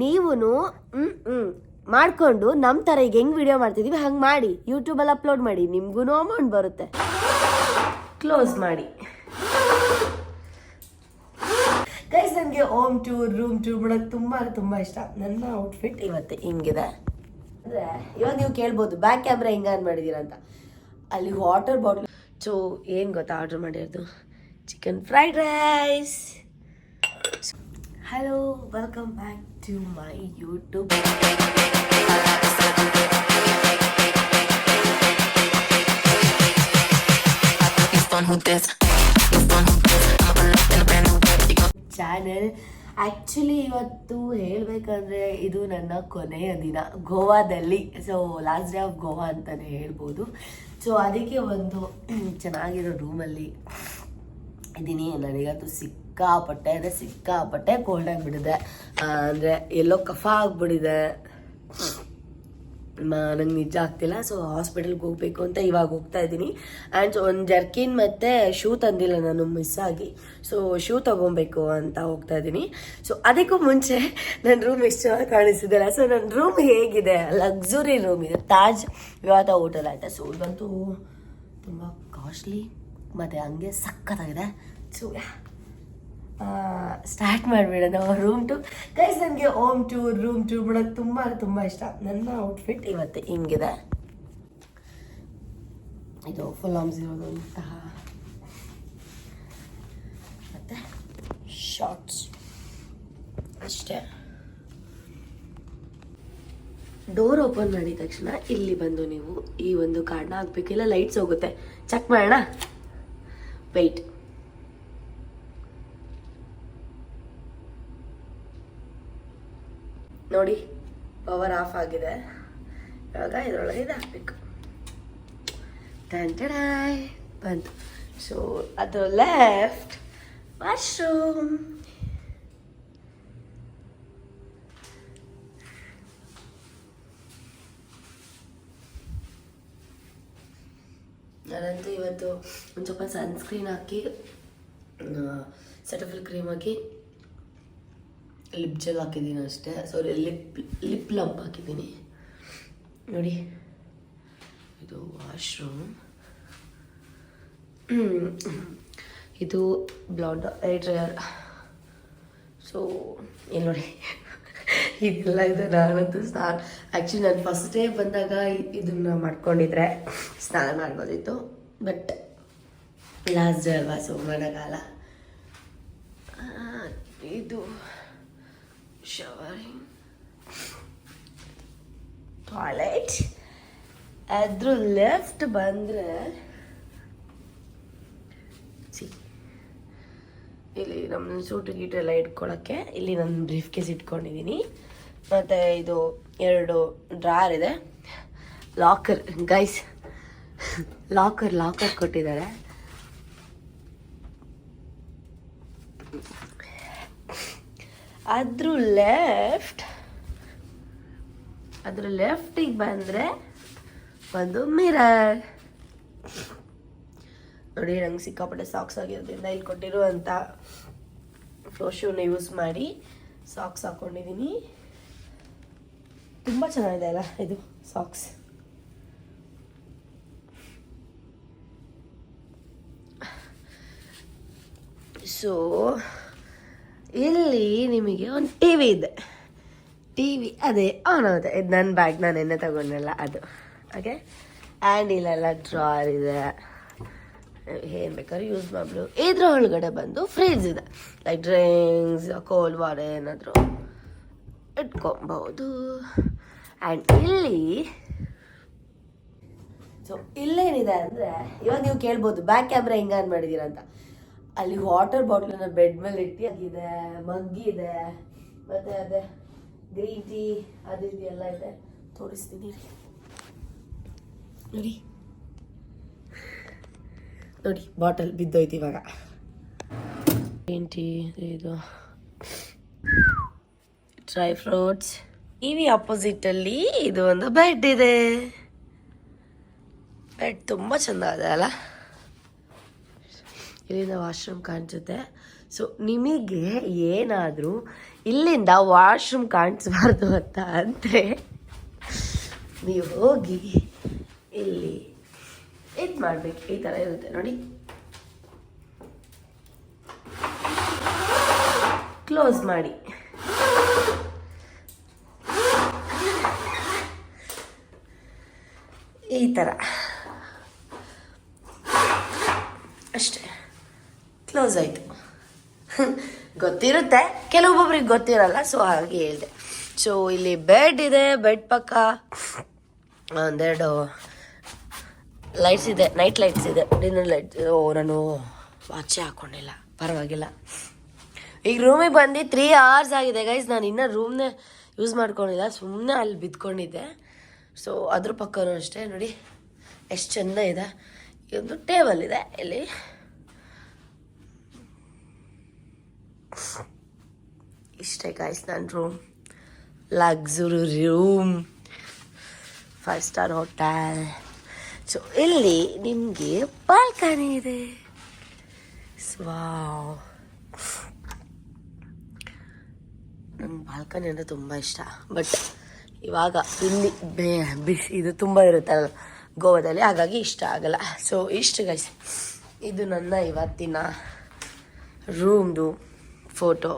ನೀವು ಮಾಡ್ಕೊಂಡು ನಮ್ಮ ಥರ ಈಗ ಹೆಂಗೆ ವಿಡಿಯೋ ಮಾಡ್ತಿದ್ದೀವಿ ಹಂಗೆ ಮಾಡಿ ಯೂಟ್ಯೂಬಲ್ಲಿ ಅಪ್ಲೋಡ್ ಮಾಡಿ, ನಿಮಗೂ ಅಮೌಂಟ್ ಬರುತ್ತೆ. ಕ್ಲೋಸ್ ಮಾಡಿ ಗೈಸ್. ನನಗೆ ಹೋಮ್ ಟೂರ್ ರೂಮ್ ಟೂರ್ ಮಾಡೋಕ್ಕೆ ತುಂಬ ಇಷ್ಟ. ನನ್ನ ಔಟ್ಫಿಟ್ ಇವತ್ತು ಹಿಂಗಿದೆ. ಅಂದರೆ ಇವಾಗ ನೀವು ಕೇಳ್ಬೋದು ಬ್ಯಾಕ್ ಕ್ಯಾಮ್ರಾ ಹೆಂಗೆ ಆನ್ ಮಾಡಿದ್ದೀರಾ ಅಂತ. ಅಲ್ಲಿ ವಾಟರ್ ಬಾಟ್ಲ್. ಸೊ ಏನು ಗೊತ್ತಾ ಆರ್ಡ್ರ್ ಮಾಡಿರೋದು? Chicken fried rice. Hello, welcome back to my YouTube. Channel actually ಇವತ್ತು ಹೇಳಬೇಕಂದ್ರೆ ಇದು ನನ್ನ ಕೊನೆಯ ದಿನ ಗೋವಾದಲ್ಲಿ. So last day of Goa ಅಂತಲೇ ಹೇಳ್ಬೋದು. ಸೊ ಅದಕ್ಕೆ ಒಂದು ಚೆನ್ನಾಗಿರೋ ರೂಮಲ್ಲಿ ಇದ್ದೀನಿ. ನನಗಂತೂ ಸಿಕ್ಕಾಪಟ್ಟೆ ಕೋಲ್ಡ್ ಆಗಿಬಿಟ್ಟಿದೆ. ಅಂದರೆ ಎಲ್ಲೋ ಕಫ ಆಗಿಬಿಟ್ಟಿದೆ, ನಂಗೆ ನಿಜ ಆಗ್ತಿಲ್ಲ. ಸೊ ಹಾಸ್ಪಿಟಲ್ಗೆ ಹೋಗಬೇಕು ಅಂತ ಇವಾಗ ಹೋಗ್ತಾ ಇದ್ದೀನಿ. ಆ್ಯಂಡ್ ಒಂದು ಜರ್ಕಿನ್ ಮತ್ತು ಶೂ ತಂದಿಲ್ಲ ನಾನು, ಮಿಸ್ ಆಗಿ. ಸೊ ಶೂ ತೊಗೊಬೇಕು ಅಂತ ಹೋಗ್ತಾ ಇದ್ದೀನಿ. ಸೊ ಅದಕ್ಕೂ ಮುಂಚೆ ನನ್ನ ರೂಮ್ ಎಷ್ಟು ಚೆನ್ನಾಗಿ ಕಾಣಿಸಿದೆಲ್ಲ. ಸೊ ನನ್ನ ರೂಮ್ ಹೇಗಿದೆ? ಲಕ್ಸುರಿ ರೂಮ್ ಇದೆ, ತಾಜ್ ವಿವಾದ ಹೋಟೆಲ್ ಆಯಿತಾ. ಸೊ ಇದಂತೂ ತುಂಬ ಕಾಸ್ಟ್ಲಿ ಮತ್ತು ಹಂಗೆ ಸಖತ್ತಾಗಿದೆ. ಸೊ ಸ್ಟಾರ್ಟ್ ಮಾಡಿಬಿಡೋಣ ರೂಮ್ ಟೂರ್. ಗೈಸ್, ನನಗೆ ಹೋಮ್ ಟೂರ್ ರೂಮ್ ಟೂರ್ ಮಾಡೋಕ್ಕೆ ತುಂಬ ಇಷ್ಟ. ನನ್ನ ಔಟ್ಫಿಟ್ ಇವತ್ತು ಹಿಂಗಿದೆ. ಇದು ಫುಲ್ ಆರ್ಮ್ಸ್ ಇರೋದಂತಹ ಮತ್ತು ಶಾರ್ಟ್ಸ್ ಅಷ್ಟೇ. ಡೋರ್ ಓಪನ್ ಮಾಡಿದ ತಕ್ಷಣ ಇಲ್ಲಿ ಬಂದು ನೀವು ಈ ಒಂದು ಕಾರ್ಡ್ನ ಹಾಕ್ಬೇಕಿಲ್ಲ, ಲೈಟ್ಸ್ ಹೋಗುತ್ತೆ. ಚೆಕ್ ಮಾಡೋಣ, ವೆಯ್ಟ್. ನೋಡಿ, ಪವರ್ ಆಫ್ ಆಗಿದೆ. ಇವಾಗ ಇದರೊಳಗೆ ಇದು ಹಾಕಬೇಕು. ಟಂಟಡಾಯ್ ಬಂತು. ಸೊ ಅದು ಲೆಫ್ಟ್ ವಾಶ್ರೂಮ್. ನಾನಂತೂ ಇವತ್ತು ಒಂದು ಸ್ವಲ್ಪ ಸನ್ಸ್ಕ್ರೀನ್ ಹಾಕಿ, ಸೆಟಫಿಲ್ ಕ್ರೀಮ್ ಹಾಕಿ, ಲಿಪ್ ಜೆಲ್ ಹಾಕಿದ್ದೀನಿ ಅಷ್ಟೇ. ಸಾರಿ, ಲಿಪ್ ಲಂಪ್ ಹಾಕಿದ್ದೀನಿ. ನೋಡಿ, ಇದು ವಾಶ್ರೂಮ್. ಇದು ಬ್ಲಾಂಡ್ ಏರ್ ಡ್ರೈಯರ್. ಸೊ ಇಲ್ಲಿ ನೋಡಿ, ಇದೆಲ್ಲ ಇದೆ. ನಾನಂತೂ ಆ್ಯಕ್ಚುಲಿ ನಾನು ಫಸ್ಟ್ ಡೇ ಬಂದಾಗ ಇದನ್ನು ಮಾಡ್ಕೊಂಡಿದ್ರೆ ಸ್ನಾನ ಮಾಡ್ಬೋದಿತ್ತು, ಬಟ್ ಲಾಸ್ಟ್ ಡೇ ಅಲ್ವಾ, ಸೊ ಮಾಡೋಕ್ಕಾಗಲ್ಲ. ಇದು ಶವರಿಂಗ್, ಟಾಯ್ಲೆಟ್. ಅದ್ರ ಲೆಫ್ಟ್ ಬಂದರೆ ಇಲ್ಲಿ ನಮ್ಮ ಸೂಟು ಗೀಟು ಎಲ್ಲ ಇಟ್ಕೊಳ್ಳೋಕ್ಕೆ ಇಲ್ಲಿ ನನ್ನ ಬ್ರೀಫ್ ಕೇಸ್ ಇಟ್ಕೊಂಡಿದ್ದೀನಿ. ಮತ್ತು ಇದು 2 ಡ್ರಾರ್ ಇದೆ. ಲಾಕರ್ ಗೈಸ್, ಲಾಕರ್ ಕೊಟ್ಟಿದ್ದಾರೆ. ಅದ್ರ ಲೆಫ್ಟಿಗೆ ಬಂದರೆ ಒಂದು ಮಿರರ್. ನೋಡಿ, ನಂಗೆ ಸಿಕ್ಕಾಪಟ್ಟೆ ಸಾಕ್ಸ್ ಆಗಿರೋದ್ರಿಂದ ಇಲ್ಲಿ ಕೊಟ್ಟಿರುವಂಥ ಫ್ಲೋ ಶೂನ ಯೂಸ್ ಮಾಡಿ ಸಾಕ್ಸ್ ಹಾಕ್ಕೊಂಡಿದ್ದೀನಿ. ತುಂಬ ಚೆನ್ನಾಗಿದೆ ಅಲ್ಲ ಇದು ಸಾಕ್ಸ್. ಸೊ ಇಲ್ಲಿ ನಿಮಗೆ ಒಂದು ಟಿವಿ ಇದೆ. ಟಿವಿ ಅದೇ ಆನ್ ಆಗುತ್ತೆ. ಇದು ನನ್ನ ಬ್ಯಾಗ್, ನಾನು ಎಣ್ಣೆ ತಗೊಂಡಲ್ಲ ಅದು. ಓಕೆ, ಆ್ಯಂಡ್ ಇಲ್ಲೆಲ್ಲ ಡ್ರಾರ್ ಇದೆ, ಏನು ಬೇಕಾದ್ರೂ ಯೂಸ್ ಮಾಡ್ಬೋದು. ಇದ್ರ ಒಳಗಡೆ ಬಂದು ಫ್ರಿಜ್ ಇದೆ, ಲೈಕ್ ಡ್ರಿಂಕ್ಸ್, ಕೋಲ್ಡ್ ವಾಟರ್ ಏನಾದರೂ ಇಟ್ಕೊಬಹುದು. ಆ್ಯಂಡ್ ಇಲ್ಲೇನಿದೆ ಅಂದರೆ, ಇವಾಗ ನೀವು ಕೇಳ್ಬೋದು ಬ್ಯಾಕ್ ಕ್ಯಾಮ್ರಾ ಹೆಂಗೆ ಆನ್ ಮಾಡಿದ್ದೀರಾ ಅಂತ. ಅಲ್ಲಿ ವಾಟರ್ ಬಾಟ್ಲನ್ನ ಬೆಡ್ ಮೇಲೆ ಇಟ್ಟು ಆಗಿದೆ, ಮಗ್ಗಿದೆ, ಮತ್ತು ಅದೇ ಗ್ರೀನ್ ಟೀ ಅದು ಇದು ಎಲ್ಲ ಇದೆ. ತೋರಿಸ್ತೀನಿ ನೋಡಿ, ಬಾಟಲ್ ಬಿದ್ದೋಯ್ತು ಇವಾಗ. ಗ್ರೀನ್ ಟೀ, ಇದು ಡ್ರೈ ಫ್ರೂಟ್ಸ್. ಟಿವಿ ಅಪೋಸಿಟಲ್ಲಿ ಇದು ಒಂದು ಬೆಡ್ ಇದೆ. ಬೆಡ್ ತುಂಬ ಚೆಂದ ಇದೆ ಅಲ್ಲ. ಇಲ್ಲಿಂದ ವಾಶ್ರೂಮ್ ಕಾಣಿಸುತ್ತೆ. ಸೊ ನಿಮಗೆ ಏನಾದರೂ ಇಲ್ಲಿಂದ ವಾಶ್ರೂಮ್ ಕಾಣಿಸ್ಬಾರ್ದು ಅಂತ ಅಂದರೆ ನೀವು ಹೋಗಿ ಇಲ್ಲಿ ಇದು ಮಾಡಬೇಕು. ಈ ಥರ ಇರುತ್ತೆ ನೋಡಿ, ಕ್ಲೋಸ್ ಮಾಡಿ. ಈ ಥರ ಅಷ್ಟೇ, ಕ್ಲೋಸ್ ಆಯಿತು. ಗೊತ್ತಿರುತ್ತೆ, ಕೆಲವೊಬ್ಬೊಬ್ರಿಗೆ ಗೊತ್ತಿರಲ್ಲ, ಸೊ ಹಾಗೆ ಹೇಳಿದೆ. ಸೊ ಇಲ್ಲಿ ಬೆಡ್ ಇದೆ, ಬೆಡ್ ಪಕ್ಕ ಒಂದೆರಡು ಲೈಟ್ಸ್ ಇದೆ, ನೈಟ್ ಲೈಟ್ಸ್ ಇದೆ, ಡಿನ್ನರ್ ಲೈಟ್ಸ್. ನಾನು ವಾಚೇ ಹಾಕ್ಕೊಂಡಿಲ್ಲ, ಪರವಾಗಿಲ್ಲ. ಈಗ ರೂಮಿಗೆ ಬಂದು 3 hours ಆಗಿದೆ ಗೈಸ್. ನಾನು ಇನ್ನೂ ರೂಮ್ನೇ ಯೂಸ್ ಮಾಡ್ಕೊಂಡಿಲ್ಲ, ಸುಮ್ಮನೆ ಅಲ್ಲಿ ಬಿದ್ಕೊಂಡಿದ್ದೆ. ಸೊ ಅದ್ರ ಪಕ್ಕನೂ ಅಷ್ಟೇ ನೋಡಿ ಎಷ್ಟು ಚೆಂದ ಇದೆ. ಒಂದು ಟೇಬಲ್ ಇದೆ ಇಲ್ಲಿ, ಇಷ್ಟೇ ಗೈಸ್ ನನ್ನ room. Luxury room, 5 star hotel. So ಇಲ್ಲಿ ನಿಮಗೆ ಬಾಲ್ಕನಿ ಇದೆ. ವಾವ್, ನಂಗೆ ಬಾಲ್ಕನಿ ಅಂದರೆ ತುಂಬ ಇಷ್ಟ. ಬಟ್ ಇವಾಗ ಇಲ್ಲಿ ಬಿಸಿ ಇದು ತುಂಬ ಇರುತ್ತಲ್ಲ ಗೋವಾದಲ್ಲಿ, ಹಾಗಾಗಿ ಇಷ್ಟ ಆಗಲ್ಲ. ಸೊ ಇಷ್ಟು ಗೈಸ್, ಇದು ನನ್ನ ಇವತ್ತಿನ ರೂಮ್ದು ಫೋಟೋ.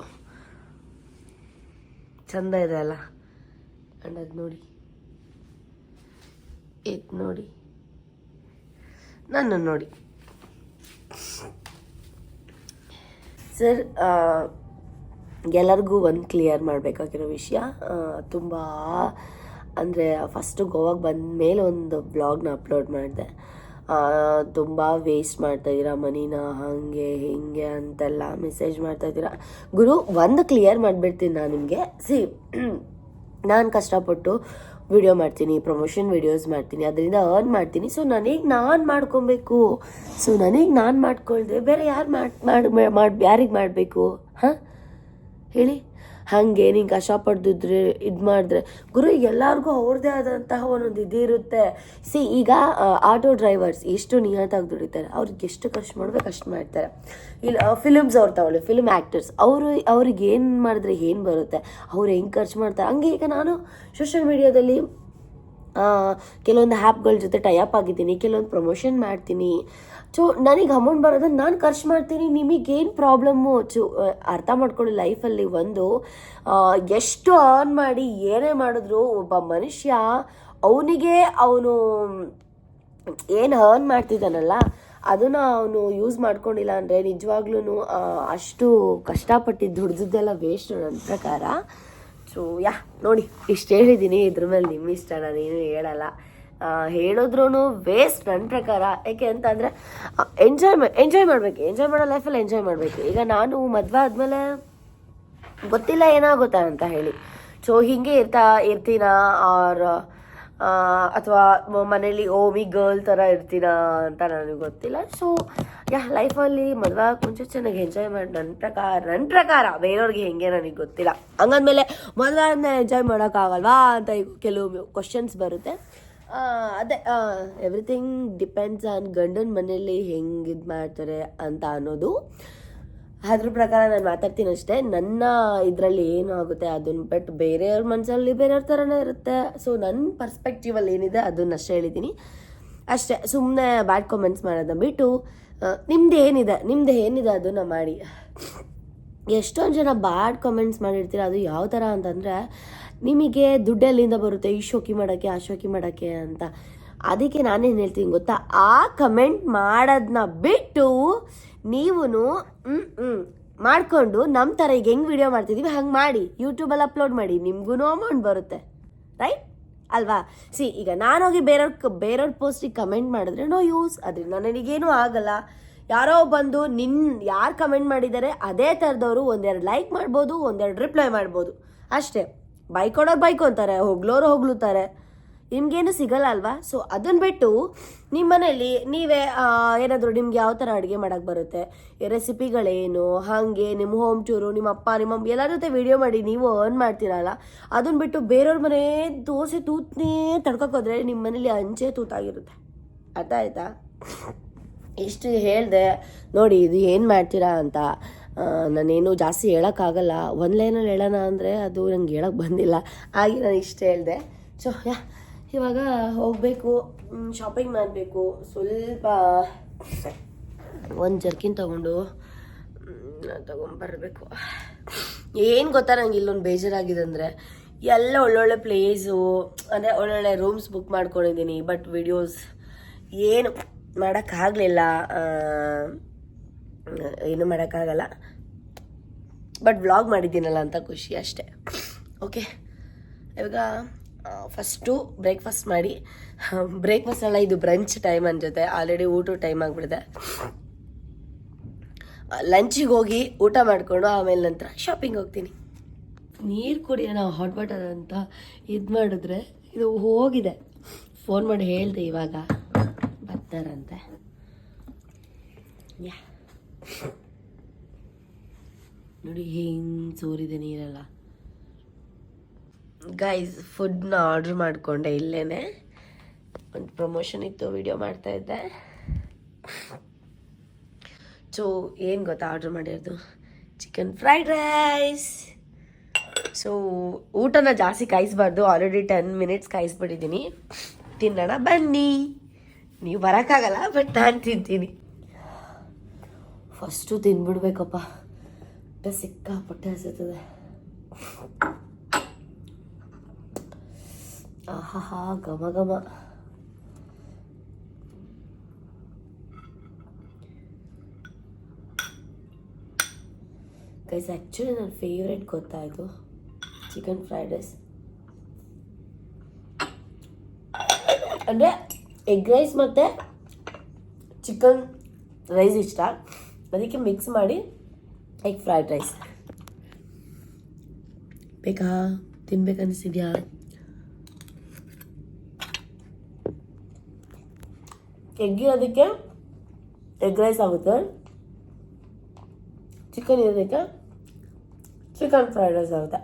ಚಂದ ಇದೆ ಅಲ್ಲ? ಆ್ಯಂಡ್ ಅದು ನೋಡಿ, ಇದು ನೋಡಿ, ನನ್ನ ನೋಡಿ ಸರ್. ಎಲ್ಲರಿಗೂ ಒಂದು ಕ್ಲಿಯರ್ ಮಾಡಬೇಕಾಗಿರೋ ವಿಷಯ, ತುಂಬ ಅಂದರೆ ಫಸ್ಟು ಗೋವಾಗೆ ಬಂದ ಮೇಲೆ ಒಂದು ವ್ಲಾಗ್ನ ಅಪ್ಲೋಡ್ ಮಾಡಿದೆ. ತುಂಬ ವೇಸ್ಟ್ ಮಾಡ್ತಾಯಿದ್ದೀರಾ ಮನಿನ, ಹಾಗೆ ಹೀಗೆ ಅಂತೆಲ್ಲ ಮೆಸೇಜ್ ಮಾಡ್ತಾಯಿದ್ದೀರಾ. ಗುರು, ಒಂದು ಕ್ಲಿಯರ್ ಮಾಡಿಬಿಡ್ತೀನಿ ನಾನು ನಿಮಗೆ. ನಾನು ಕಷ್ಟಪಟ್ಟು ವಿಡಿಯೋ ಮಾಡ್ತೀನಿ, ಪ್ರಮೋಷನ್ ವಿಡಿಯೋಸ್ ಮಾಡ್ತೀನಿ, ಅದರಿಂದ ಅರ್ನ್ ಮಾಡ್ತೀನಿ. ಸೊ ನನಗೆ ನಾನು ಮಾಡ್ಕೊಬೇಕು. ಸೊ ನನಗೆ ನಾನು ಮಾಡ್ಕೊಳ್ದೆ ಬೇರೆ ಯಾರು ಯಾರಿಗೆ ಮಾಡಬೇಕು? ಹಾಂ ಹೇಳಿ. ಹಾಗೆ ನೀನು ಕಷ್ಟಪಡ್ದಿದ್ರೆ ಇದು ಮಾಡಿದ್ರೆ ಗುರು, ಎಲ್ಲರಿಗೂ ಅವ್ರದ್ದೇ ಆದಂತಹ ಒಂದೊಂದು ಇದಿರುತ್ತೆ. ಈಗ ಆಟೋ ಡ್ರೈವರ್ಸ್ ಎಷ್ಟು ನಿಯತ್ತಾಗಿ ದುಡಿತಾರೆ, ಅವ್ರಿಗೆ ಎಷ್ಟು ಖರ್ಚು ಮಾಡ್ಬೇಕು ಅಷ್ಟು ಮಾಡ್ತಾರೆ. ಇಲ್ಲಿ ಫಿಲ್ಮ್ಸ್ ಅವ್ರು ತಗೊಳ್ಳಿ, ಫಿಲ್ಮ್ ಆ್ಯಕ್ಟರ್ಸ್, ಅವ್ರಿಗೆ ಏನು ಮಾಡಿದ್ರೆ ಏನು ಬರುತ್ತೆ, ಅವ್ರು ಹೆಂಗೆ ಖರ್ಚು ಮಾಡ್ತಾರೆ. ಹಂಗೆ ಈಗ ನಾನು ಸೋಷಿಯಲ್ ಮೀಡಿಯಾದಲ್ಲಿ ಕೆಲವೊಂದು ಆ್ಯಪ್ಗಳ ಜೊತೆ ಟೈಅಪ್ ಆಗಿದ್ದೀನಿ, ಕೆಲವೊಂದು ಪ್ರಮೋಷನ್ ಮಾಡ್ತೀನಿ. ಸೊ ನನಗೆ ಅಮೌಂಟ್ ಬರೋದನ್ನು ನಾನು ಖರ್ಚು ಮಾಡ್ತೀನಿ. ನಿಮಗೇನು ಪ್ರಾಬ್ಲಮ್ಮು ಅರ್ಥ ಮಾಡ್ಕೊಳ್ಳಿ. ಲೈಫಲ್ಲಿ ಒಂದು ಎಷ್ಟು ಅರ್ನ್ ಮಾಡಿ ಏನೇ ಮಾಡಿದ್ರು ಒಬ್ಬ ಮನುಷ್ಯ ಅವನಿಗೆ ಅವನು ಏನು ಅರ್ನ್ ಮಾಡ್ತಿದ್ದಾನಲ್ಲ ಅದನ್ನು ಅವನು ಯೂಸ್ ಮಾಡ್ಕೊಂಡಿಲ್ಲ ಅಂದರೆ ನಿಜವಾಗ್ಲೂ ಅಷ್ಟು ಕಷ್ಟಪಟ್ಟಿದ್ದು ದುಡ್ದಿದ್ದೆಲ್ಲ ವೇಸ್ಟ್ ನನ್ನ ಪ್ರಕಾರ. ಸೊ ನೋಡಿ, ಇಷ್ಟು ಹೇಳಿದ್ದೀನಿ. ಇದ್ರ ಮೇಲೆ ನಿಮ್ಮ ಇಷ್ಟ, ನಾನೇನು ಹೇಳಲ್ಲ. ಹೇಳಿದ್ರೂ ವೇಸ್ಟ್ ನನ್ನ ಪ್ರಕಾರ. ಯಾಕೆ ಅಂತಂದರೆ ಎಂಜಾಯ್ ಮಾಡಬೇಕು. ಎಂಜಾಯ್ ಮಾಡೋ ಲೈಫಲ್ಲಿ ಎಂಜಾಯ್ ಮಾಡಬೇಕು. ಈಗ ನಾನು ಮದುವೆ ಆದಮೇಲೆ ಗೊತ್ತಿಲ್ಲ ಏನಾಗುತ್ತಾ ಅಂತ ಹೇಳಿ. ಸೊ ಹೀಗೆ ಇರ್ತೀನಾ ಅಥವಾ ಮನೇಲಿ ಓಮಿ ಗರ್ಲ್ ಥರ ಇರ್ತೀನಾ ಅಂತ ನನಗೆ ಗೊತ್ತಿಲ್ಲ. ಸೊ ಲೈಫಲ್ಲಿ ಮದುವೆ ಆಗೋಕೆ ಮುಂಚೆ ಚೆನ್ನಾಗಿ ಎಂಜಾಯ್ ಮಾಡಿ ನನ್ನ ಪ್ರಕಾರ ಬೇರೆಯವ್ರಿಗೆ ಹೆಂಗೆ ನನಗೆ ಗೊತ್ತಿಲ್ಲ. ಹಂಗಂದಮೇಲೆ ಮದುವೆ ಆದ್ಮೇಲೆ ಎಂಜಾಯ್ ಮಾಡೋಕ್ಕಾಗಲ್ವಾ ಅಂತ ಈಗ ಕೆಲವು ಕ್ವಶನ್ಸ್ ಬರುತ್ತೆ. ಅದೇ ಎವ್ರಿಥಿಂಗ್ ಡಿಪೆಂಡ್ಸ್ ಆನ್ ಗಂಡನ ಮನೇಲಿ ಹೆಂಗೆ ಇದು ಮಾಡ್ತಾರೆ ಅಂತ ಅನ್ನೋದು. ಅದ್ರ ಪ್ರಕಾರ ನಾನು ಮಾತಾಡ್ತೀನಿ ಅಷ್ಟೇ. ನನ್ನ ಇದರಲ್ಲಿ ಏನು ಆಗುತ್ತೆ ಅದನ್ನು ಬಿಟ್ಟು ಬೇರೆಯವ್ರ ಮನಸ್ಸಲ್ಲಿ ಬೇರೆಯವ್ರ ಥರನೇ ಇರುತ್ತೆ. ಸೊ ನನ್ನ ಪರ್ಸ್ಪೆಕ್ಟಿವಲ್ಲಿ ಏನಿದೆ ಅದನ್ನಷ್ಟೇ ಹೇಳಿದ್ದೀನಿ ಅಷ್ಟೇ. ಸುಮ್ಮನೆ ಬ್ಯಾಡ್ ಕಾಮೆಂಟ್ಸ್ ಮಾಡೋದನ್ನ ಬಿಟ್ಟು ನಿಮ್ದು ಏನಿದೆ ಅದನ್ನು ಮಾಡಿ. ಎಷ್ಟೊಂದು ಜನ ಬ್ಯಾಡ್ ಕಾಮೆಂಟ್ಸ್ ಮಾಡಿರ್ತೀರ. ಅದು ಯಾವ ಥರ ಅಂತಂದರೆ, ನಿಮಗೆ ದುಡ್ಡೆಲ್ಲಿಂದ ಬರುತ್ತೆ ಈ ಶೋಕಿ ಮಾಡೋಕ್ಕೆ ಆ ಶೋಕಿ ಮಾಡೋಕ್ಕೆ ಅಂತ. ಅದಕ್ಕೆ ನಾನೇನು ಹೇಳ್ತೀನಿ ಗೊತ್ತಾ, ಆ ಕಮೆಂಟ್ ಮಾಡೋದನ್ನ ಬಿಟ್ಟು ನೀವು ಮಾಡಿಕೊಂಡು ನಮ್ಮ ಥರ ಈಗ ಹೆಂಗೆ ವಿಡಿಯೋ ಮಾಡ್ತಿದ್ದೀವಿ ಹಂಗೆ ಮಾಡಿ ಯೂಟ್ಯೂಬಲ್ಲಿ ಅಪ್ಲೋಡ್ ಮಾಡಿ, ನಿಮಗೂ ಅಮೌಂಟ್ ಬರುತ್ತೆ, ರೈಟ್ ಅಲ್ವಾ? ಈಗ ನಾನೋಗಿ ಬೇರೆಯವ್ರ ಪೋಸ್ಟಿಗೆ ಕಮೆಂಟ್ ಮಾಡಿದ್ರೆ ನೋ ಯೂಸ್, ಅದರಿಂದ ನನಗೇನೂ ಆಗಲ್ಲ. ಯಾರೋ ಬಂದು ಯಾರು ಕಮೆಂಟ್ ಮಾಡಿದ್ದಾರೆ ಅದೇ ಥರದವರು ಒಂದೆರಡು ಲೈಕ್ ಮಾಡ್ಬೋದು, ಒಂದೆರಡು ರಿಪ್ಲೈ ಮಾಡ್ಬೋದು ಅಷ್ಟೇ. ಬೈಕೊಡೋರು ಬೈಕೊಂತಾರೆ, ಹೊಗ್ಳೋರು ಹೊಗಳುತ್ತಾರೆ, ನಿಮಗೇನು ಸಿಗಲ್ಲ ಅಲ್ವಾ? ಸೊ ಅದನ್ನು ಬಿಟ್ಟು ನಿಮ್ಮ ಮನೇಲಿ ನೀವೇ ಏನಾದರೂ ನಿಮ್ಗೆ ಯಾವ ಥರ ಅಡುಗೆ ಮಾಡೋಕ್ಕೆ ಬರುತ್ತೆ, ರೆಸಿಪಿಗಳೇನು, ಹಾಗೆ ನಿಮ್ಮ ಹೋಮ್ ಟೂರು, ನಿಮ್ಮ ಅಪ್ಪ ನಿಮ್ಮ ಎಲ್ಲರ ಜೊತೆ ವಿಡಿಯೋ ಮಾಡಿ ನೀವು ಅರ್ನ್ ಮಾಡ್ತೀರಲ್ಲ, ಅದನ್ನು ಬಿಟ್ಟು ಬೇರೆಯವ್ರ ಮನೆ ದೋಸೆ ತೂತನೇ ತಡ್ಕೋಕೋದ್ರೆ ನಿಮ್ಮ ಮನೇಲಿ ಅಂಚೆ ತೂತಾಗಿರುತ್ತೆ. ಅರ್ಥ ಆಯ್ತಾ? ಇಷ್ಟು ಹೇಳಿದೆ ನೋಡಿ, ಇದು ಏನು ಮಾಡ್ತೀರಾ ಅಂತ. ನಾನೇನು ಜಾಸ್ತಿ ಹೇಳೋಕ್ಕಾಗಲ್ಲ. ಒಂದು ಲೈನಲ್ಲಿ ಹೇಳೋಣ ಅಂದರೆ ಅದು ನಂಗೆ ಹೇಳೋಕ್ಕೆ ಬಂದಿಲ್ಲ, ಹಾಗೆ ನಾನು ಇಷ್ಟ ಹೇಳಿದೆ. ಸೊ ಇವಾಗ ಹೋಗಬೇಕು, ಶಾಪಿಂಗ್ ಮಾಡಬೇಕು. ಸ್ವಲ್ಪ ಒಂದು ಜರ್ಕಿನ್ ತೊಗೊಂಬರ್ಬೇಕು. ಏನು ಗೊತ್ತಾ, ನಂಗೆ ಇಲ್ಲೊಂದು ಬೇಜಾರಾಗಿದೆ ಅಂದರೆ ಎಲ್ಲ ಒಳ್ಳೊಳ್ಳೆ ಪ್ಲೇಸು, ಅಂದರೆ ಒಳ್ಳೊಳ್ಳೆ ರೂಮ್ಸ್ ಬುಕ್ ಮಾಡ್ಕೊಂಡಿದ್ದೀನಿ. ಬಟ್ ವಿಡಿಯೋಸ್ ಏನು ಮಾಡೋಕ್ಕಾಗಲಿಲ್ಲ, ಏನು ಮಾಡೋಕ್ಕಾಗಲ್ಲ. ಬಟ್ ವ್ಲಾಗ್ ಮಾಡಿದ್ದೀನಲ್ಲ ಅಂತ ಖುಷಿ ಅಷ್ಟೇ. ಓಕೆ, ಇವಾಗ ಫಸ್ಟು ಬ್ರೇಕ್ಫಾಸ್ಟ್ ಮಾಡಿ, ಬ್ರೇಕ್ಫಾಸ್ಟ್ ಅಲ್ಲ ಇದು ಬ್ರಂಚ್ ಟೈಮ್ ಅನ್ಸುತ್ತೆ, ಆಲ್ರೆಡಿ ಊಟ ಟೈಮ್ ಆಗಿಬಿಡಿದೆ. ಲಂಚಿಗೆ ಹೋಗಿ ಊಟ ಮಾಡಿಕೊಂಡು ಆಮೇಲೆ ನಂತರ ಶಾಪಿಂಗ್ ಹೋಗ್ತೀನಿ. ನೀರು ಕುಡಿಯೋಣ ಹಾಟ್ ವಾಟರ್ ಅಂತ ಇದು ಮಾಡಿದ್ರೆ ಇದು ಹೋಗಿದೆ. ಫೋನ್ ಮಾಡಿ ಹೇಳಿದೆ ಇವಾಗ ಬರ್ತಾರಂತೆ. ನೋಡಿ ಹೆಂಗೆ ಸೋರಿದೆ ನೀರೆಲ್ಲ. ಗೈಸ್, ಫುಡ್ನ ಆರ್ಡ್ರ್ ಮಾಡಿಕೊಂಡೆ ಇಲ್ಲೇ. ಒಂದು ಪ್ರಮೋಷನ್ ಇತ್ತು, ವಿಡಿಯೋ ಮಾಡ್ತಾಯಿದ್ದೆ. ಸೊ ಏನು ಗೊತ್ತಾ ಆರ್ಡ್ರ್ ಮಾಡಿರೋದು, ಚಿಕನ್ ಫ್ರೈಡ್ ರೈಸ್. ಸೊ ಊಟನ ಜಾಸ್ತಿ ಕಾಯಿಸ್ಬಾರ್ದು, ಆಲ್ರೆಡಿ 10 ಮಿನಿಟ್ಸ್ ಕಾಯಿಸ್ಬಿಟ್ಟಿದ್ದೀನಿ. ತಿನ್ನೋಣ ಬನ್ನಿ. ನೀವು ಬರೋಕ್ಕಾಗಲ್ಲ, ಬಟ್ ನಾನು ತಿಂತೀನಿ. ಫಸ್ಟು ತಿನ್ಬಿಡ್ಬೇಕಪ್ಪ, ಹೊಟ್ಟೆ ಸಿಕ್ಕಾಪಟ್ಟೆ ಹಸಿತದೆ. ಆಹಾ ಘಮ ಘಮ. ಗೈಸ್, ಆ್ಯಕ್ಚುಲಿ ನನ್ನ ಫೇವ್ರೆಟ್ ಗೊತ್ತಾಯಿತು ಚಿಕನ್ ಫ್ರೈಡ್ ರೈಸ್. ಅಂದರೆ ಎಗ್ ರೈಸ್ ಮತ್ತು ಚಿಕನ್ ರೈಸ್ ಇಷ್ಟ, ಅದಕ್ಕೆ ಮಿಕ್ಸ್ ಮಾಡಿ ಎಗ್ ಫ್ರೈಡ್ ರೈಸ್. ಬೇಕಾ? ತಿನ್ಬೇಕನ್ನಿಸಿದ್ಯಾ? ಎಗ್ ಇರೋದಕ್ಕೆ ಎಗ್ ರೈಸ್ ಆಗುತ್ತೆ, ಚಿಕನ್ ಇರೋದಕ್ಕೆ ಚಿಕನ್ ಫ್ರೈಡ್ ರೈಸ್ ಆಗುತ್ತೆ.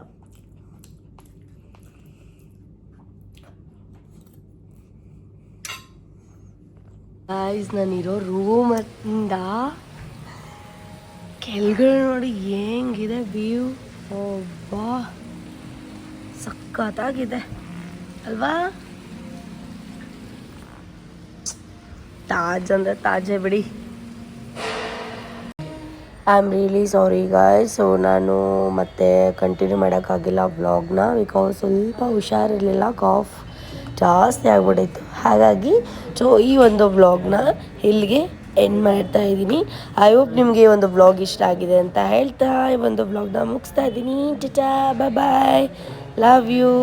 ಗೈಸ್, ನಾನಿರೋ ರೂಮಿಂದ ಕೆಳಗಡೆ ನೋಡಿ ಹೆಂಗಿದೆ ವ್ಯೂ. ಒಬ್ಬಾ ಸಖತ್ತಾಗಿದೆ ಅಲ್ವಾ? ತಾಜ್ ಅಂದರೆ ತಾಜೇ ಬಿಡಿ. I am really sorry guys. So ನಾನು ಮತ್ತೆ ಕಂಟಿನ್ಯೂ ಮಾಡೋಕ್ಕಾಗಿಲ್ಲ ವ್ಲಾಗ್ನ, ಬಿಕಾಸ್ ಸ್ವಲ್ಪ ಹುಷಾರಿರಲಿಲ್ಲ, ಕಾಫ್ ಜಾಸ್ತಿ ಆಗ್ಬಿಟ್ಟಿತ್ತು. ಹಾಗಾಗಿ ಸೊ ಈ ಒಂದು ವ್ಲಾಗ್ನ ಇಲ್ಲಿಗೆ ಎಂಡ್ ಮಾಡ್ತಾ ಇದ್ದೀನಿ. ಐ ಹೋಪ್ ನಿಮಗೆ ಒಂದು ವ್ಲಾಗ್ ಇಷ್ಟ ಆಗಿದೆ ಅಂತ ಹೇಳ್ತಾ ಈ ಒಂದು ವ್ಲಾಗ್ನ ಮುಗಿಸ್ತಾ ಇದ್ದೀನಿ. ಟಾಟಾ, ಬಾಯ್ ಬಾಯ್, ಲವ್ ಯು.